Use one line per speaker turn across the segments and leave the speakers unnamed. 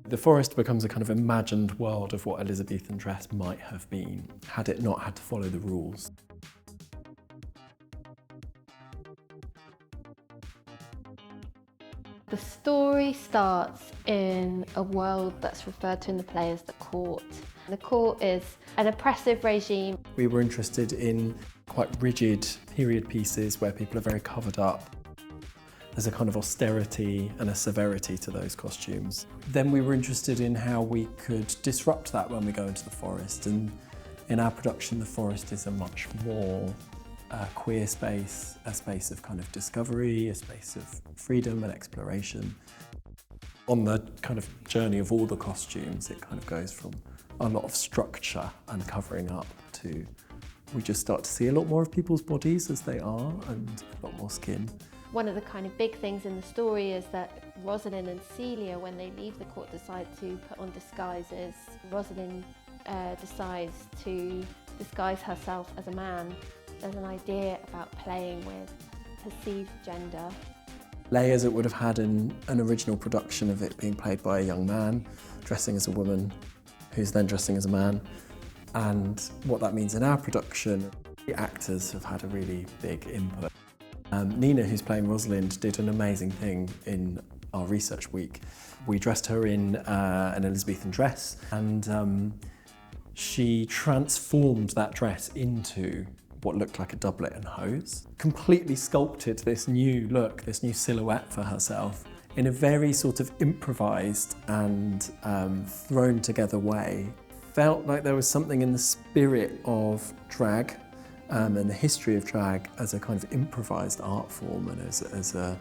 The forest becomes a kind of imagined world of what Elizabethan dress might have been had it not had to follow the rules.
The story starts in a world that's referred to in the play as the court. The court is an oppressive regime.
We were interested in quite rigid period pieces where people are very covered up. There's a kind of austerity and a severity to those costumes. Then we were interested in how we could disrupt that when we go into the forest, and in our production the forest is a much more queer space, a space of kind of discovery, a space of freedom and exploration. On the kind of journey of all the costumes, it kind of goes from a lot of structure and covering up to we just start to see a lot more of people's bodies as they are and a lot more skin.
One of the kind of big things in the story is that Rosalind and Celia, when they leave the court, decide to put on disguises. Rosalind decides to disguise herself as a man. There's an idea about playing with perceived gender.
Layers it would have had in an original production of it being played by a young man, dressing as a woman, who's then dressing as a man. And what that means in our production, the actors have had a really big input. Nina, who's playing Rosalind, did an amazing thing in our research week. We dressed her in an Elizabethan dress, and she transformed that dress into what looked like a doublet and hose. Completely sculpted this new look, this new silhouette for herself in a very sort of improvised and thrown together way. Felt like there was something in the spirit of drag and the history of drag as a kind of improvised art form, and as an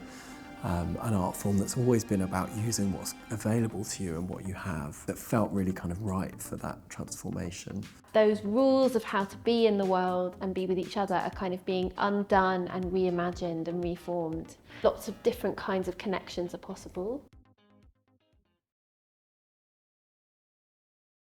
art form that's always been about using what's available to you and what you have, that felt really kind of right for that transformation.
Those rules of how to be in the world and be with each other are kind of being undone and reimagined and reformed. Lots of different kinds of connections are possible.